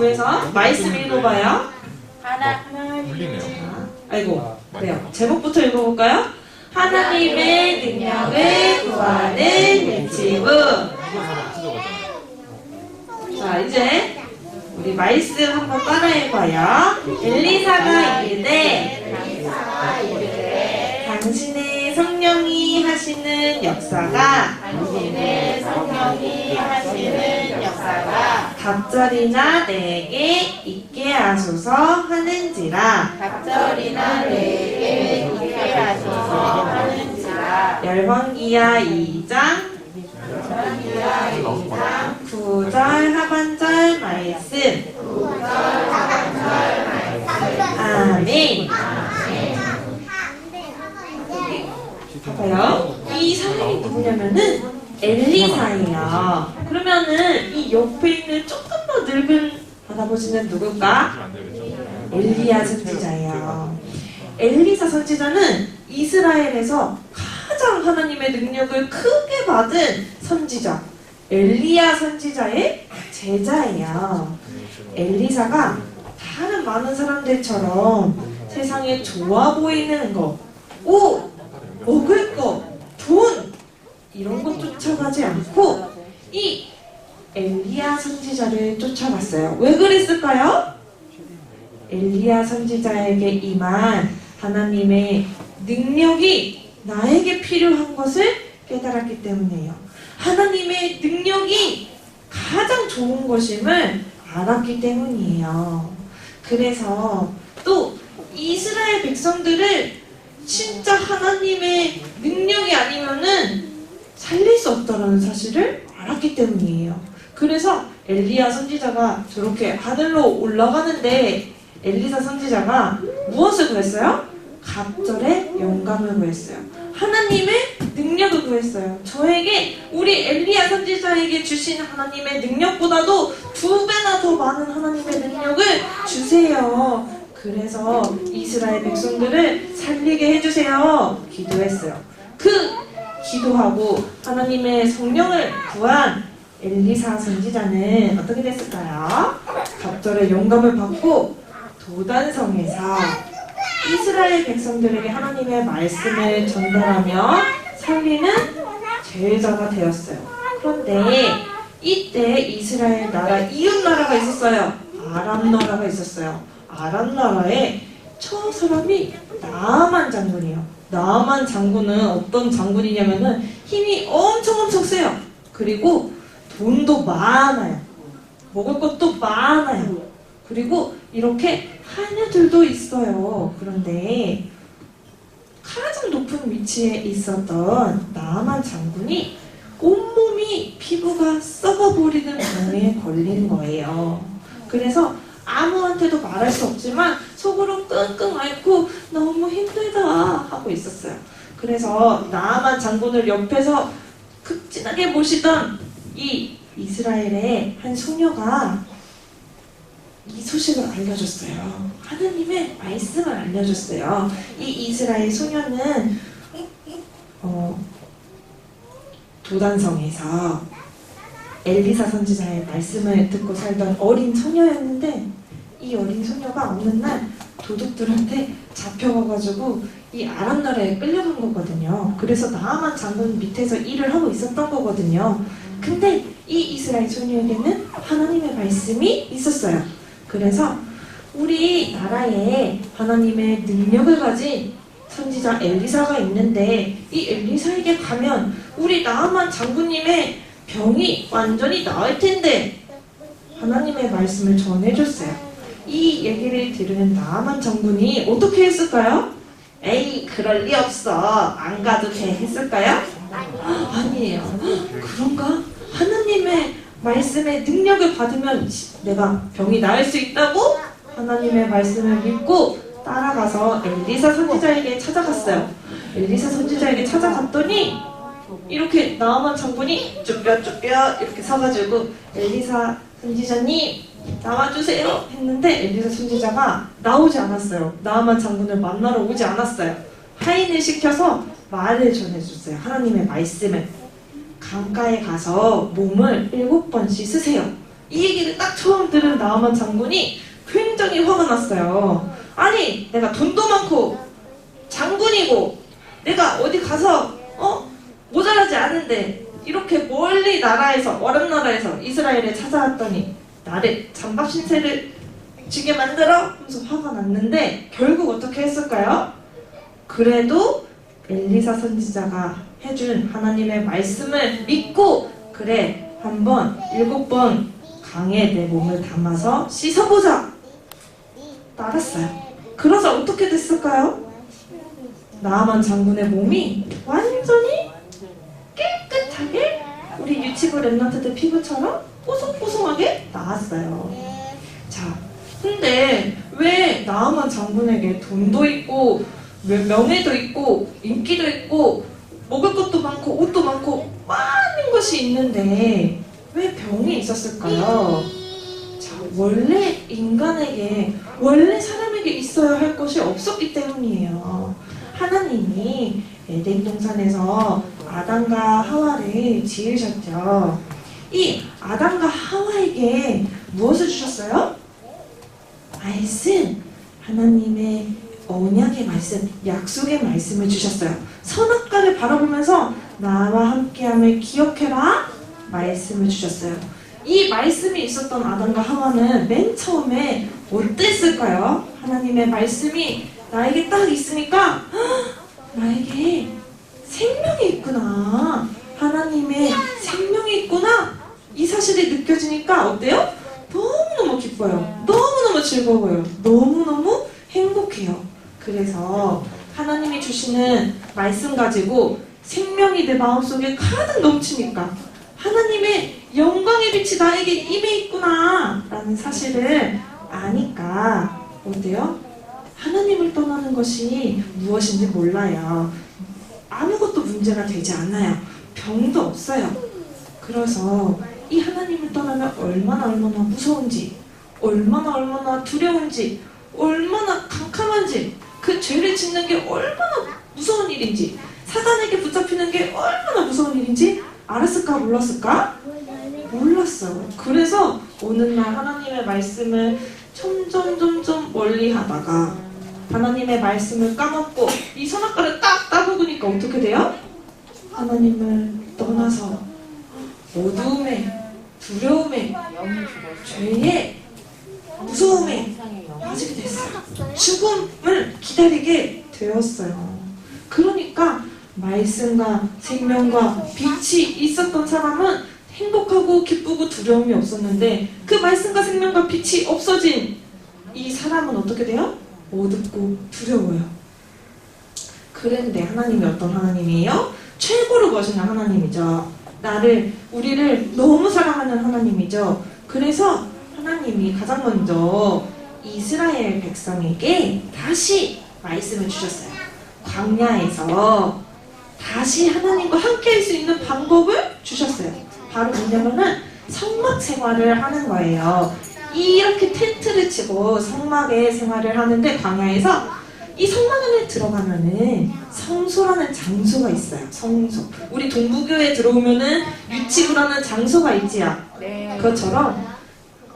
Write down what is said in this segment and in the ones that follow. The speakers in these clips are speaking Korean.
구해서 말씀 읽어봐요. 아이고, 그래요. 제목부터 읽어볼까요? 하나님의 능력을 구하는 일치부. 자, 이제 우리 말씀 한번 따라해봐요. 엘리사가 이르되 당신의 성령이 하시는 역사가 갑절이나 내게 있게 하소서 하는지라. 열왕기하 2장 9절 하반절 말씀. 아멘. 봐봐요. 이 사람이 누구냐면은 엘리사예요. 그러면은 이 옆에 있는 조금 더 늙은 할아버지는 누굴까? 엘리야 선지자예요. 엘리사 선지자는 이스라엘에서 가장 하나님의 능력을 크게 받은 선지자, 엘리야 선지자의 제자예요. 엘리사가 다른 많은 사람들처럼 세상에 좋아 보이는 거, 옷, 먹을 거, 돈 이런 거 쫓아가지 않고 이 엘리야 선지자를 쫓아갔어요. 왜 그랬을까요? 엘리야 선지자에게 임한 하나님의 능력이 나에게 필요한 것을 깨달았기 때문이에요. 하나님의 능력이 가장 좋은 것임을 알았기 때문이에요. 그래서 또 이스라엘 백성들을 진짜 하나님의 능력이 아니면은 살릴 수 없다는 사실을 알았기 때문이에요. 그래서 엘리야 선지자가 저렇게 하늘로 올라가는데 엘리사 선지자가 무엇을 구했어요? 갑절의 영감을 구했어요. 하나님의 능력을 구했어요. 저에게 우리 엘리야 선지자에게 주신 하나님의 능력보다도 2배나 더 많은 하나님의 능력을 주세요. 그래서 이스라엘 백성들을 살리게 해주세요. 기도했어요. 그 기도하고 하나님의 성령을 구한 엘리사 선지자는 어떻게 됐을까요? 갑절의 영감을 받고 도단성에서 이스라엘 백성들에게 하나님의 말씀을 전달하며 살리는 제자가 되었어요. 그런데 이때 이스라엘 나라 이웃 나라가 있었어요. 아람 나라가 있었어요. 아람 나라에 저 사람이 나아만 장군이에요. 나아만 장군은 어떤 장군이냐면은 힘이 엄청 세요. 그리고 돈도 많아요. 먹을 것도 많아요. 그리고 이렇게 하녀들도 있어요. 그런데 가장 높은 위치에 있었던 나아만 장군이 온몸이 피부가 썩어버리는 병에 걸린 거예요. 그래서 아무한테도 말할 수 없지만 속으로 끙끙 앓고 너무 힘들다 하고 있었어요. 그래서 나아만 장군을 옆에서 극진하게 모시던 이 이스라엘의 한 소녀가 이 소식을 알려줬어요. 하느님의 말씀을 알려줬어요. 이 이스라엘 소녀는 도단성에서 엘리사 선지자의 말씀을 듣고 살던 어린 소녀였는데 이 어린 소녀가 어느 날 도둑들한테 잡혀가가지고 이 아람 나라에 끌려간 거거든요. 그래서 나아만 장군 밑에서 일을 하고 있었던 거거든요. 근데 이 이스라엘 소녀에게는 하나님의 말씀이 있었어요. 그래서 우리 나라에 하나님의 능력을 가진 선지자 엘리사가 있는데 이 엘리사에게 가면 우리 나아만 장군님의 병이 완전히 나을 텐데 하나님의 말씀을 전해줬어요. 이 얘기를 들은 나아만 장군이 어떻게 했을까요? 에이 그럴 리 없어 안 가도 돼 했을까요? 아니에요. 그런가? 하나님의 말씀의 능력을 받으면 내가 병이 나을 수 있다고 하나님의 말씀을 믿고 따라가서 엘리사 선지자에게 찾아갔어요. 엘리사 선지자에게 찾아갔더니 이렇게 나아만 장군이 쭈뼛쭈뼛 이렇게 서가지고 엘리사 선지자님 나와주세요 했는데 엘리사 선지자가 나오지 않았어요. 나아만 장군을 만나러 오지 않았어요. 하인을 시켜서 말을 전해줬어요. 하나님의 말씀을. 강가에 가서 몸을 7번 씻으세요. 이 얘기를 딱 처음 들은 나아만 장군이 굉장히 화가 났어요. 아니, 내가 돈도 많고 장군이고 내가 어디 가서 모자라지 않은데 이렇게 멀리 나라에서, 어른 나라에서 이스라엘에 찾아왔더니 나를 잠밥 신세를 지게 만들어? 하면서 화가 났는데 결국 어떻게 했을까요? 그래도 엘리사 선지자가 해준 하나님의 말씀을 믿고, 그래, 7번 강에 내 몸을 담아서 씻어보자. 따랐어요. 그래서 어떻게 됐을까요? 나아만 장군의 몸이 완전히 깨끗하게 우리 유치부 랩런트들 피부처럼 뽀송뽀송하게 나았어요. 자, 근데 왜 나아만 장군에게 돈도 있고 명예도 있고 인기도 있고 먹을 것도 많고 옷도 많고 많은 것이 있는데 왜 병이 있었을까요? 자, 원래 인간에게, 원래 사람에게 있어야 할 것이 없었기 때문이에요. 하나님이 에덴 동산에서 아담과 하와를 지으셨죠. 이 아담과 하와에게 무엇을 주셨어요? 말씀, 하나님의 언약의 말씀, 약속의 말씀을 주셨어요. 선악과를 바라보면서 나와 함께함을 기억해라 말씀을 주셨어요. 이 말씀이 있었던 아담과 하와는 맨 처음에 어땠을까요? 하나님의 말씀이 나에게 딱 있으니까 나에게 생명이 있구나, 하나님의 생명이 있구나, 이 사실이 느껴지니까 어때요? 너무너무 기뻐요. 너무너무 즐거워요. 너무너무 행복해요. 그래서 하나님이 주시는 말씀 가지고 생명이 내 마음속에 가득 넘치니까 하나님의 영광의 빛이 나에게 임해 있구나 라는 사실을 아니까 어때요? 하나님을 떠나는 것이 무엇인지 몰라요. 아무것도 문제가 되지 않아요. 병도 없어요. 그래서 이 하나님을 떠나면 얼마나 무서운지, 얼마나 두려운지, 얼마나 캄캄한지, 그 죄를 짓는 게 얼마나 무서운 일인지, 사단에게 붙잡히는 게 얼마나 무서운 일인지 알았을까 몰랐을까? 몰랐어요. 그래서 어느 날 하나님의 말씀을 점점 멀리 하다가 하나님의 말씀을 까먹고 이 선악과를 딱 따먹으니까 어떻게 돼요? 하나님을 떠나서 어두움에, 두려움에, 죄에, 무서움에 빠지게 됐어요. 죽음을 기다리게 되었어요. 그러니까 말씀과 생명과 빛이 있었던 사람은 행복하고 기쁘고 두려움이 없었는데, 그 말씀과 생명과 빛이 없어진 이 사람은 어떻게 돼요? 어둡고 두려워요. 그런데 하나님이 어떤 하나님이에요? 최고로 멋있는 하나님이죠. 우리를 너무 사랑하는 하나님이죠. 그래서 하나님이 가장 먼저 이스라엘 백성에게 다시 말씀을 주셨어요. 광야에서 다시 하나님과 함께 할 수 있는 방법을 주셨어요. 바로 뭐냐면은 성막 생활을 하는 거예요. 이렇게 텐트를 치고 성막에 생활을 하는데, 광야에서 이 성막 안에 들어가면은 성소라는 장소가 있어요. 성소. 우리 동부교에 들어오면은 유치부라는 장소가 있지요. 네. 그것처럼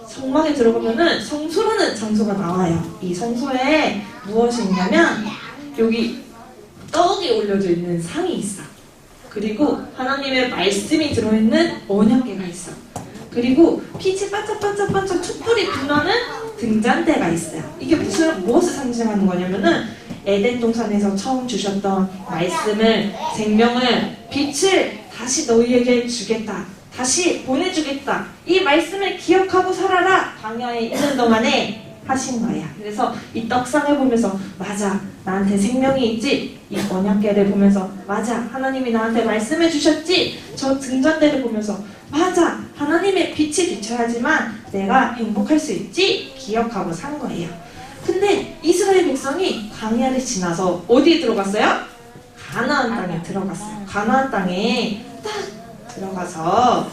성막에 들어가면은 성소라는 장소가 나와요. 이 성소에 무엇이 있냐면 여기 떡이 올려져 있는 상이 있어. 그리고 하나님의 말씀이 들어있는 언약궤가 있어. 그리고 빛이 반짝반짝반짝 촛불이 빛나는 등잔대가 있어요. 이게 무엇을 상징하는 거냐면은 에덴 동산에서 처음 주셨던 말씀을, 생명을, 빛을 다시 너희에게 주겠다, 다시 보내주겠다, 이 말씀을 기억하고 살아라, 광야에 있는 동안에 하신 거야. 그래서 이 떡상을 보면서 맞아, 나한테 생명이 있지, 이 언약궤를 보면서 맞아, 하나님이 나한테 말씀해 주셨지, 저 등잔대를 보면서 맞아, 하나님의 빛이 비춰야지만 내가 행복할 수 있지, 기억하고 산 거예요. 근데 이스라엘 백성이 광야를 지나서 어디에 들어갔어요? 가나안 땅에 들어갔어요. 가나안 땅에 딱 들어가서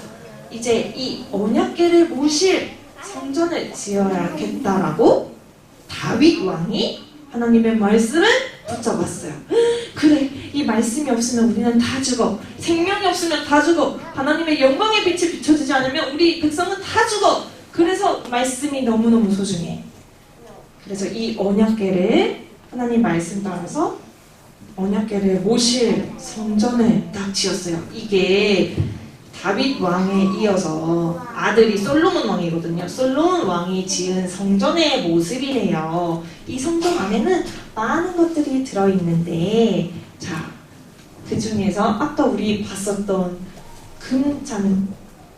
이제 이 언약궤를 모실 성전을 지어야겠다라고 다윗 왕이 하나님의 말씀을 붙잡았어요. 그래, 이 말씀이 없으면 우리는 다 죽어. 생명이 없으면 다 죽어. 하나님의 영광의 빛이 비춰지지 않으면 우리 백성은 다 죽어. 그래서 말씀이 너무너무 소중해. 그래서 이 언약궤를 하나님 말씀 따라서 언약궤를 모실 성전을 딱 지었어요. 이게 다윗 왕에 이어서 아들이 솔로몬 왕이거든요. 솔로몬 왕이 지은 성전의 모습이래요. 이 성전 안에는 많은 것들이 들어있는데, 자, 그 중에서 아까 우리 봤었던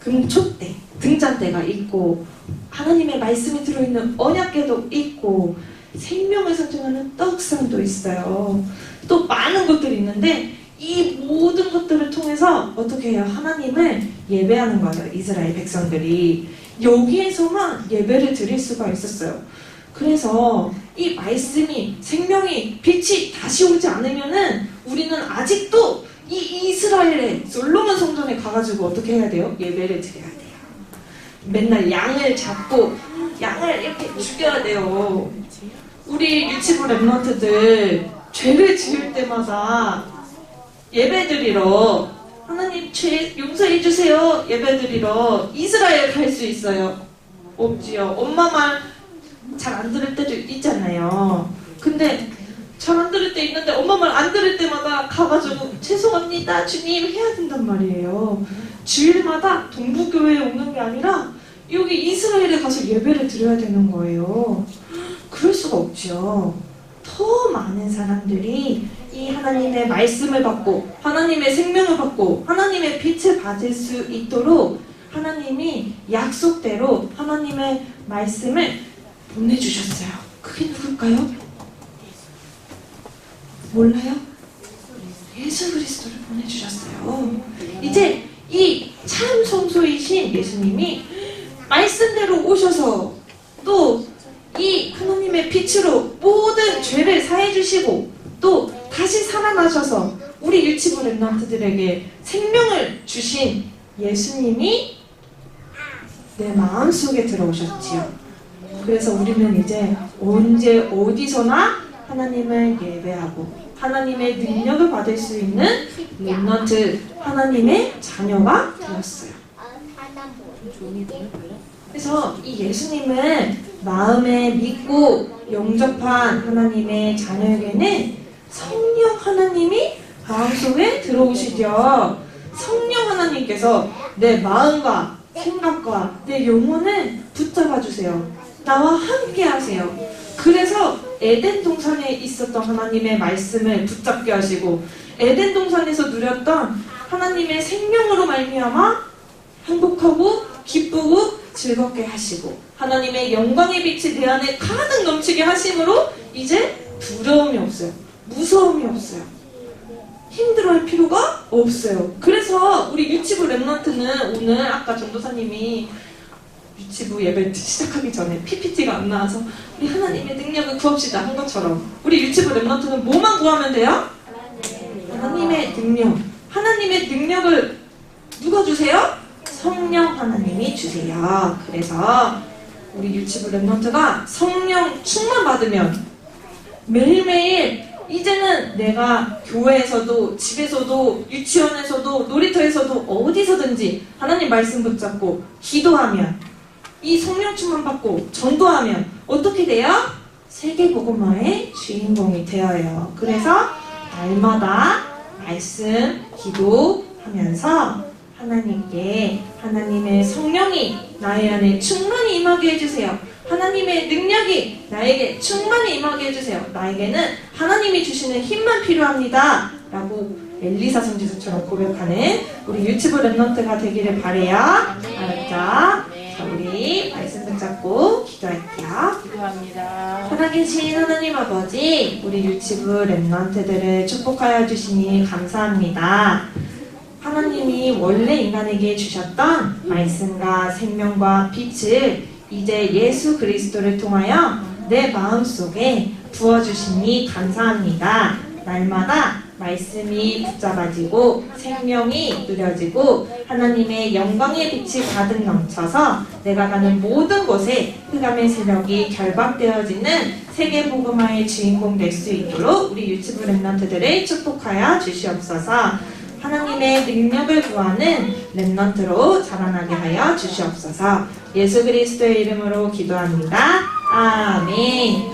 금촛대, 등잔대가 있고, 하나님의 말씀이 들어있는 언약궤도 있고, 생명을 상징하는 떡상도 있어요. 또 많은 것들이 있는데, 이 모든 것들을 통해서 어떻게 해요? 하나님을 예배하는 거예요. 이스라엘 백성들이. 여기에서만 예배를 드릴 수가 있었어요. 그래서 이 말씀이, 생명이, 빛이 다시 오지 않으면은 우리는 아직도 이 이스라엘의 솔로몬 성전에 가가지고 어떻게 해야 돼요? 예배를 드려야 돼요. 맨날 양을 잡고 양을 이렇게 죽여야 돼요. 우리 유치부 랩런트들 죄를 지을 때마다 예배드리러, 하나님 죄 용서해 주세요, 예배드리러 이스라엘 갈 수 있어요? 없지요. 엄마 말 잘 안 들을 때도 있잖아요. 근데 잘 안 들을 때 있는데 엄마 말 안 들을 때마다 가가지고 죄송합니다 주님 해야 된단 말이에요. 주일마다 동부교회에 오는 게 아니라 여기 이스라엘에 가서 예배를 드려야 되는 거예요. 그럴 수가 없죠. 더 많은 사람들이 이 하나님의 말씀을 받고 하나님의 생명을 받고 하나님의 빛을 받을 수 있도록 하나님이 약속대로 하나님의 말씀을 보내주셨어요. 그게 누굴까요? 몰라요? 예수 그리스도를 보내주셨어요. 이제 이 참 성소이신 예수님이 말씀대로 오셔서 또 이 하나님의 빛으로 모든 죄를 사해 주시고 또 다시 살아나셔서 우리 유치부 랩런트들에게 생명을 주신 예수님이 내 마음속에 들어오셨지요. 그래서 우리는 이제 언제 어디서나 하나님을 예배하고 하나님의 능력을 받을 수 있는 랩런트, 하나님의 자녀가 되었어요. 그래서 이 예수님을 마음에 믿고 영접한 하나님의 자녀에게는 성령 하나님이 마음속에 들어오시죠. 성령 하나님께서 내 마음과 생각과 내 영혼을 붙잡아 주세요. 나와 함께 하세요. 그래서 에덴 동산에 있었던 하나님의 말씀을 붙잡게 하시고 에덴 동산에서 누렸던 하나님의 생명으로 말미암아 행복하고 기쁘고 즐겁게 하시고 하나님의 영광의 빛이 내 안에 가득 넘치게 하심으로 이제 두려움이 없어요. 무서움이 없어요. 힘들어할 필요가 없어요. 그래서 우리 유치부 랩런트는 오늘 아까 전도사님이 유치부 예배 시작하기 전에 PPT가 안 나와서 우리 하나님의 능력을 구합시다 한 것처럼 우리 유치부 랩런트는 뭐만 구하면 돼요? 하나님의 능력. 하나님의 능력을 누가 주세요? 성령 하나님이 주세요. 그래서 우리 유치부 랩런트가 성령 충만 받으면 매일매일 이제는 내가 교회에서도 집에서도 유치원에서도 놀이터에서도 어디서든지 하나님 말씀 붙잡고 기도하면 이 성령 충만 받고 전도하면 어떻게 돼요? 세계복음화의 주인공이 되어요. 그래서 날마다 말씀 기도하면서 하나님께 하나님의 성령이 나의 안에 충만히 임하게 해주세요. 하나님의 능력이 나에게 충만히 임하게 해주세요. 나에게는 하나님이 주시는 힘만 필요합니다. 라고 엘리사 선지자처럼 고백하는 우리 유치부 랩런트가 되기를 바래요. 알았죠? 자, 우리 말씀 붙잡고 기도할게요. 기도합니다. 살아계신 하나님 아버지, 우리 유치부 랩런트들을 축복하여 주시니 감사합니다. 하나님이 원래 인간에게 주셨던 말씀과 생명과 빛을 이제 예수 그리스도를 통하여 내 마음속에 부어주시니 감사합니다. 날마다 말씀이 붙잡아지고 생명이 누려지고 하나님의 영광의 빛이 가득 넘쳐서 내가 가는 모든 곳에 흑암의 세력이 결박되어지는 세계복음화의 주인공 될 수 있도록 우리 유치부 랩런트들을 축복하여 주시옵소서. 하나님의 능력을 구하는 렘넌트로 자라나게 하여 주시옵소서. 예수 그리스도의 이름으로 기도합니다. 아멘.